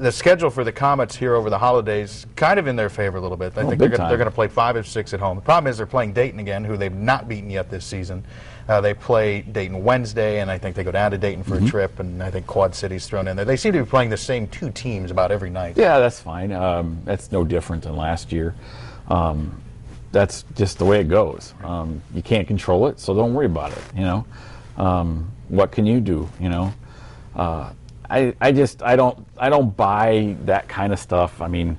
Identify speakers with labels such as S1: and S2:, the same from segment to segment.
S1: The schedule for the Komets here over the holidays kind of in their favor a little bit. I think they're going to play 5 of 6 at home. The problem is they're playing Dayton again, who they've not beaten yet this season. They play Dayton Wednesday, and I think they go down to Dayton for a trip, and I think Quad City's thrown in there. They seem to be playing the same 2 teams about every night.
S2: Yeah, that's fine. That's no different than last year. That's just the way it goes. You can't control it, so don't worry about it. You know, what can you do? You know, I don't buy that kind of stuff. I mean,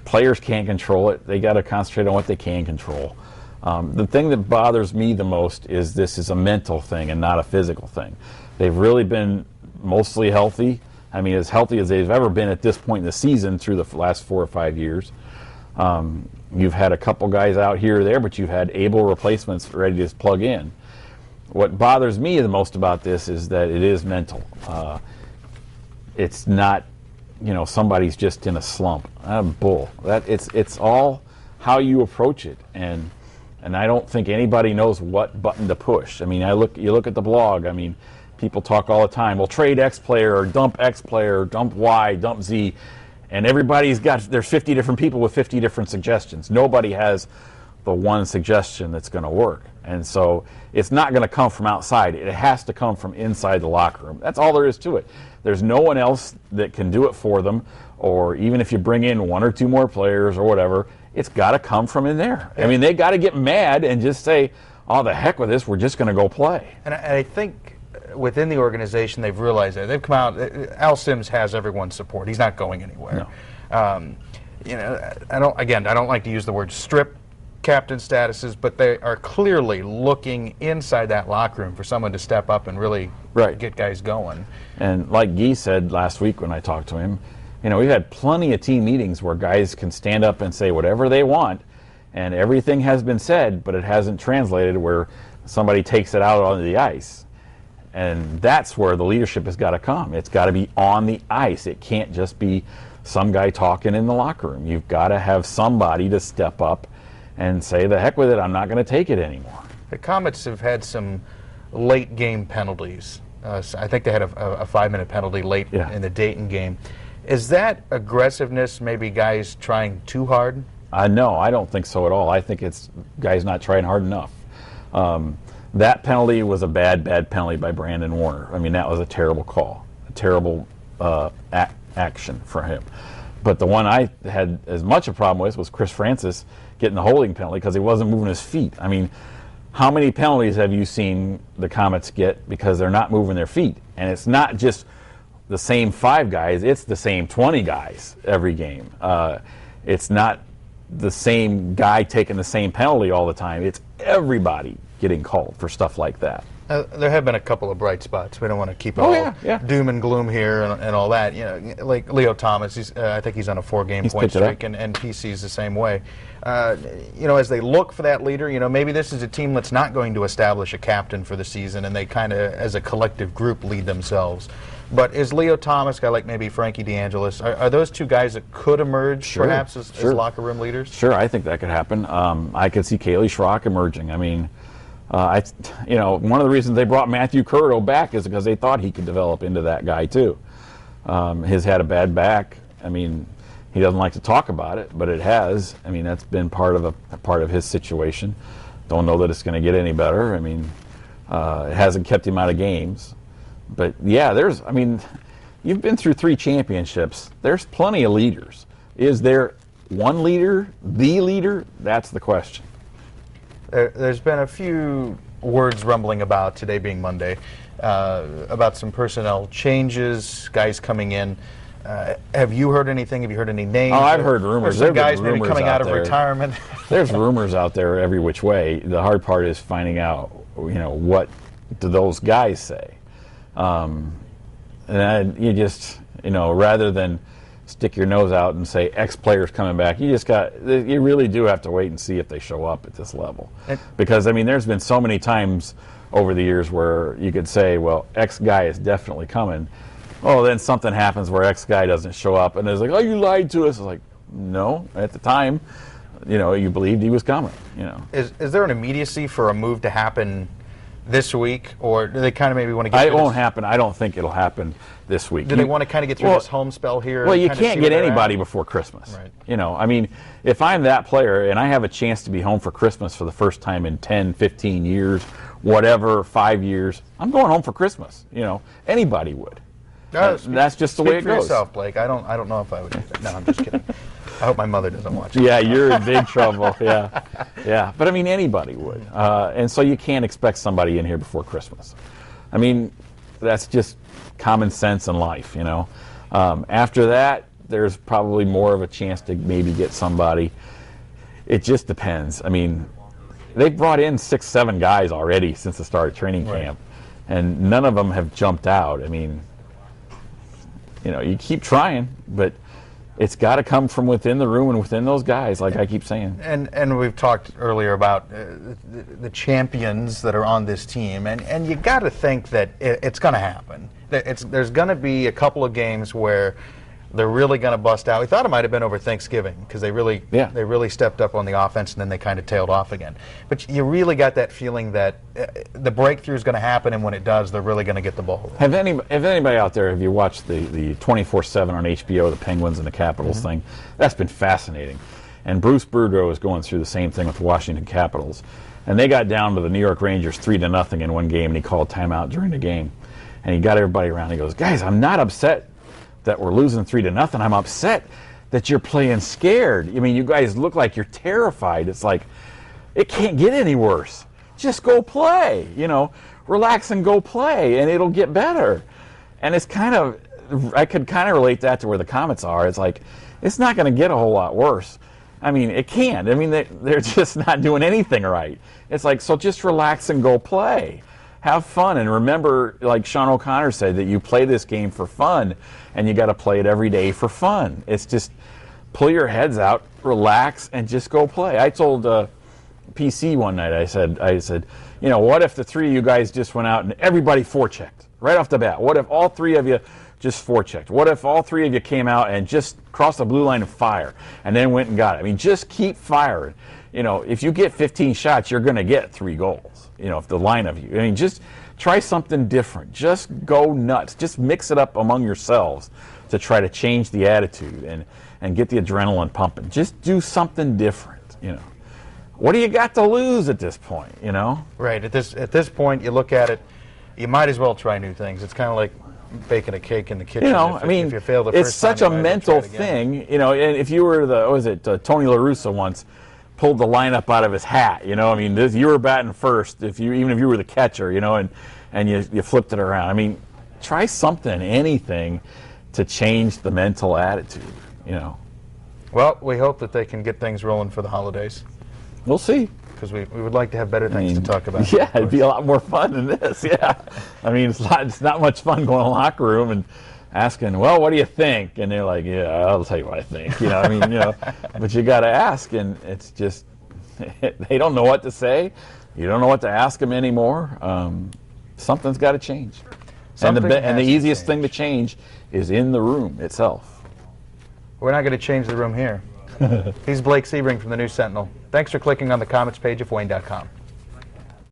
S2: players can't control it. They got to concentrate on what they can control. The thing that bothers me the most is this is a mental thing and not a physical thing. They've really been mostly healthy. I mean, as healthy as they've ever been at this point in the season through the last 4 or 5 years. You've had a couple guys out here or there, but you've had able replacements ready to plug in. What bothers me the most about this is that it is mental. It's not, you know, somebody's just in a slump. Bull. It's all how you approach it, and I don't think anybody knows what button to push. I mean, you look at the blog. I mean, people talk all the time. Well, trade X player, or dump X player, or dump Y, dump Z. And there's 50 different people with 50 different suggestions. Nobody has the one suggestion that's going to work. And so it's not going to come from outside. It has to come from inside the locker room. That's all there is to it. There's no one else that can do it for them, or even if you bring in 1 or 2 more players or whatever, it's got to come from in there. I mean, they got to get mad and just say, oh, the heck with this, we're just going to go play.
S1: And I think within the organization, they've realized that. They've come out. Al Sims has everyone's support. He's not going anywhere.
S2: No.
S1: You know, I don't like to use the word strip captain statuses, but they are clearly looking inside that locker room for someone to step up and really get guys going.
S2: And like Guy said last week when I talked to him, you know, we've had plenty of team meetings where guys can stand up and say whatever they want, and everything has been said, but it hasn't translated where somebody takes it out onto the ice. And that's where the leadership has got to come. It's got to be on the ice. It can't just be some guy talking in the locker room. You've got to have somebody to step up and say, the heck with it, I'm not going to take it anymore.
S1: The Komets have had some late game penalties. I think they had a 5-minute penalty late in the Dayton game. Is that aggressiveness, maybe guys trying too hard?
S2: No, I don't think so at all. I think it's guys not trying hard enough. That penalty was a bad penalty by Brandon Warner. I mean, that was a terrible call, a terrible action for him. But the one I had as much a problem with was Chris Francis getting the holding penalty because he wasn't moving his feet. I mean, how many penalties have you seen the Komets get because they're not moving their feet? And it's not just the same 5 guys, it's the same 20 guys every game. It's not the same guy taking the same penalty all the time. It's everybody getting called for stuff like that.
S1: There have been a couple of bright spots. We don't want to keep all doom and gloom here and all that. You know, like Leo Thomas, I think he's on a 4-game point streak, and PC's the same way. You know, as they look for that leader, you know, maybe this is a team that's not going to establish a captain for the season, and they kind of, as a collective group, lead themselves. But is Leo Thomas, a guy like maybe Frankie DeAngelis, are those 2 guys that could emerge perhaps as locker room leaders?
S2: Sure, I think that could happen. I could see Kaylee Schrock emerging. I mean, you know, one of the reasons they brought Matthew Curto back is because they thought he could develop into that guy too. He's had a bad back. I mean, he doesn't like to talk about it, but it has. I mean, that's been part of his situation. Don't know that it's going to get any better. I mean, it hasn't kept him out of games. But yeah, I mean, you've been through 3 championships. There's plenty of leaders. Is there one leader, the leader? That's the question.
S1: There's been a few words rumbling about, today being Monday, about some personnel changes, guys coming in. Have you heard anything? Have you heard any names?
S2: Oh, I've heard rumors.
S1: There's guys maybe coming out of retirement.
S2: There's rumors out there every which way. The hard part is finding out, you know, what do those guys say. And you just, you know, rather than stick your nose out and say X player's coming back, you really do have to wait and see if they show up at this level. Because, I mean, there's been so many times over the years where you could say, well, X guy is definitely coming. Oh, then something happens where X guy doesn't show up, and it's like, oh, you lied to us. It's like, no, at the time, you know, you believed he was coming, you know.
S1: Is there an immediacy for a move to happen this week, or do they kind of maybe want to get?
S2: It won't happen. I don't think it'll happen this week.
S1: Do they want to kind of get through this home spell here?
S2: Well, you can't get anybody before Christmas.
S1: Right.
S2: You know, I mean, if I'm that player and I have a chance to be home for Christmas for the first time in 10, 15 years, whatever, 5 years, I'm going home for Christmas. You know, anybody would. That's just the way it goes.
S1: Speak for yourself, Blake. I don't know if I would do that. No, I'm just kidding. I hope my mother doesn't watch it.
S2: Yeah, you're in big trouble. Yeah. But I mean, anybody would, and so you can't expect somebody in here before Christmas. I mean, that's just common sense in life, you know. After that, there's probably more of a chance to maybe get somebody. It just depends. I mean, they've brought in 6, 7 guys already since the start of training camp, and none of them have jumped out. I mean, you know, you keep trying, but it's got to come from within the room and within those guys, like I keep saying.
S1: And we've talked earlier about the champions that are on this team, and you got to think that it's going to happen. There's going to be a couple of games where they're really going to bust out. We thought it might have been over Thanksgiving because they really stepped up on the offense, and then they kind of tailed off again. But you really got that feeling that the breakthrough is going to happen, and when it does, they're really going to get the ball.
S2: Have anybody out there, have you watched the 24/7 on HBO, the Penguins and the Capitals thing? That's been fascinating. And Bruce Boudreau is going through the same thing with the Washington Capitals. And they got down to the New York Rangers 3-0 in one game, and he called timeout during the game. And he got everybody around. He goes, guys, I'm not upset that we're losing 3-0. I'm upset that you're playing scared. I mean, you guys look like you're terrified. It's like, it can't get any worse. Just go play, you know, relax and go play, and it'll get better. And it's kind of, I could kind of relate that to where the Komets are. It's like, it's not going to get a whole lot worse. I mean, it can't. I mean, they're just not doing anything right. It's like, so just relax and go play. Have fun, and remember, like Sean O'Connor said, that you play this game for fun, and you got to play it every day for fun. It's just pull your heads out, relax, and just go play. I told PC one night, I said, you know, what if the 3 of you guys just went out and everybody forechecked right off the bat? What if all 3 of you just forechecked? What if all 3 of you came out and just crossed the blue line and fire, and then went and got it? I mean, just keep firing. You know, if you get 15 shots, you're going to get 3 goals. You know, if the line of you. I mean, just try something different. Just go nuts. Just mix it up among yourselves to try to change the attitude and get the adrenaline pumping. Just do something different, you know. What do you got to lose at this point, you know?
S1: Right. At this point, you look at it, you might as well try new things. It's kind of like baking a cake in the kitchen.
S2: You know, I mean,
S1: if you fail the first
S2: it's such a mental thing, you know. And if you were Tony La Russa once pulled the lineup out of his hat, you know. I mean, you were batting first, even if you were the catcher, you know, and you flipped it around. I mean, try something, anything, to change the mental attitude, you know.
S1: Well, we hope that they can get things rolling for the holidays.
S2: We'll see.
S1: Because we would like to have better things to talk about.
S2: Yeah, it'd be a lot more fun than this. Yeah, I mean, it's not much fun going to the locker room and asking, well, what do you think? And they're like, yeah, I'll tell you what I think. You know, I mean, you know, but you got to ask, and it's just they don't know what to say. You don't know what to ask them anymore. Something's got to change. And the easiest thing to change is in the room itself.
S1: We're not going to change the room here. He's Blake Sebring from the News Sentinel. Thanks for clicking on the Komets page of Wayne.com.